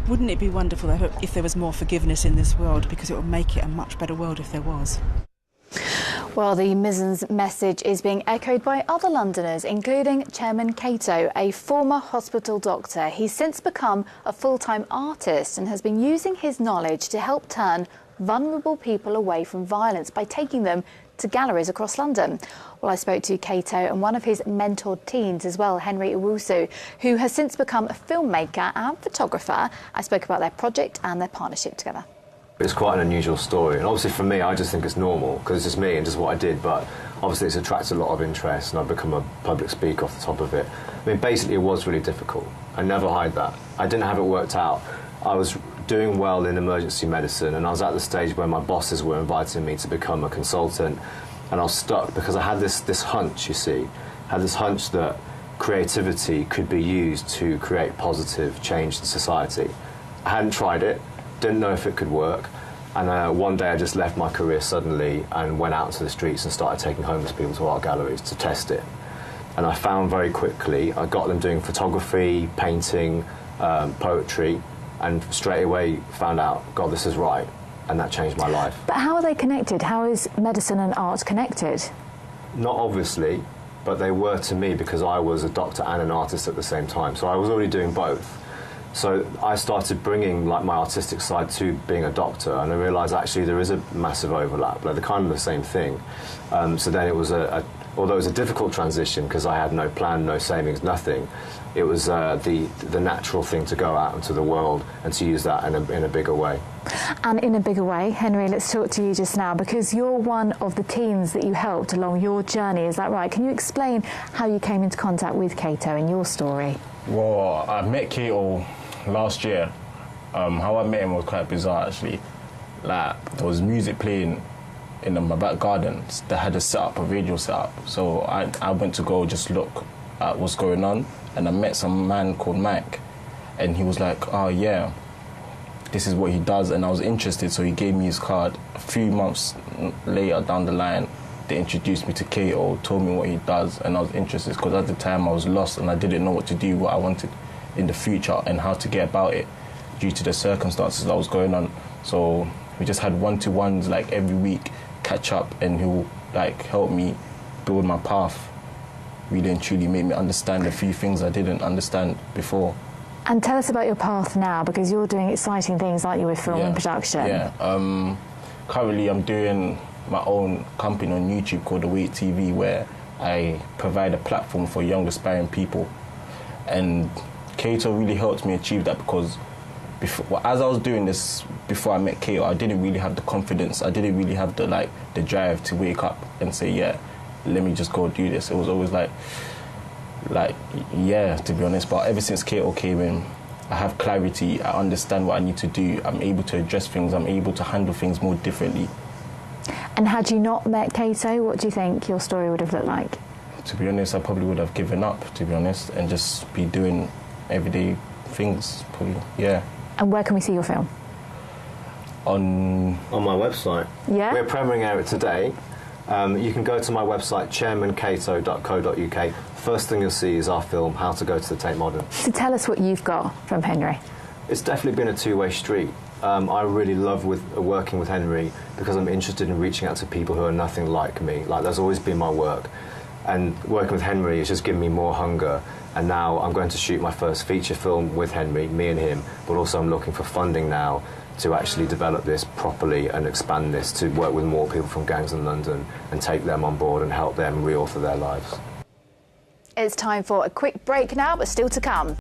Wouldn't it be wonderful if there was more forgiveness in this world, because it would make it a much better world if there was? Well, the Mission's message is being echoed by other Londoners, including Chairman Kato, a former hospital doctor. He's since become a full-time artist and has been using his knowledge to help turn vulnerable people away from violence by taking them to galleries across London. Well, I spoke to Kato and one of his mentored teens as well, Henry Owusu, who has since become a filmmaker and photographer. I spoke about their project and their partnership together. It's quite an unusual story, and obviously for me I just think it's normal because it's just me and just what I did, but obviously it's attracted a lot of interest and I've become a public speaker off the top of it. I mean, basically it was really difficult. I never hide that. I didn't have it worked out. I was doing well in emergency medicine and I was at the stage where my bosses were inviting me to become a consultant, and I was stuck because I had this hunch, you see, had this hunch that creativity could be used to create positive change in society. I hadn't tried it, didn't know if it could work, and one day I just left my career suddenly and went out to the streets and started taking homeless people to art galleries to test it. And I found very quickly, I got them doing photography, painting, poetry, and straight away found out, God, this is right, and that changed my life. But how are they connected? How is medicine and art connected? Not obviously, but they were to me because I was a doctor and an artist at the same time, so I was already doing both. So I started bringing like my artistic side to being a doctor, and I realised actually there is a massive overlap, like they're kind of the same thing. So then it was although it was a difficult transition because I had no plan, no savings, nothing, it was the natural thing to go out into the world and to use that in a bigger way. And in a bigger way, Henry, let's talk to you just now, because you're one of the teens that you helped along your journey, is that right? Can you explain how you came into contact with Kato and your story? Well, I met Kato last year. How I met him was quite bizarre actually. Like, there was music playing in my back garden. They had a radio setup. So I went to go just look at what's going on, and I met some man called Mike, and he was like, oh yeah, this is what he does, and I was interested, so he gave me his card. A few months later down the line, they introduced me to Kato, told me what he does, and I was interested because at the time I was lost and I didn't know what to do, what I wanted in the future and how to get about it due to the circumstances that was going on. So we just had one-to-ones like every week, catch up, and he'll like help me build my path, really and truly make me understand a few things I didn't understand before. And tell us about your path now, because you're doing exciting things, aren't you, with film and production? Yeah, currently I'm doing my own company on YouTube called The Wait TV, where I provide a platform for young aspiring people. And Kato really helped me achieve that because as I was doing this, before I met Kato, I didn't really have the confidence, I didn't really have the drive to wake up and say, yeah, let me just go do this. It was always like, yeah, to be honest. But ever since Kato came in, I have clarity, I understand what I need to do, I'm able to address things, I'm able to handle things more differently. And had you not met Kato, what do you think your story would have looked like? To be honest, I probably would have given up, to be honest, and just be doing everyday things, probably, yeah. And where can we see your film? On my website. Yeah? We're premiering it today. You can go to my website, chairmankato.co.uk. First thing you'll see is our film, How to Go to the Tate Modern. So tell us what you've got from Henry. It's definitely been a two-way street. I really love working with Henry because I'm interested in reaching out to people who are nothing like me. Like, that's always been my work. And working with Henry has just given me more hunger. And now I'm going to shoot my first feature film with Henry, me and him, but also I'm looking for funding now to actually develop this properly and expand this to work with more people from gangs in London and take them on board and help them re-author their lives. It's time for a quick break now, but still to come.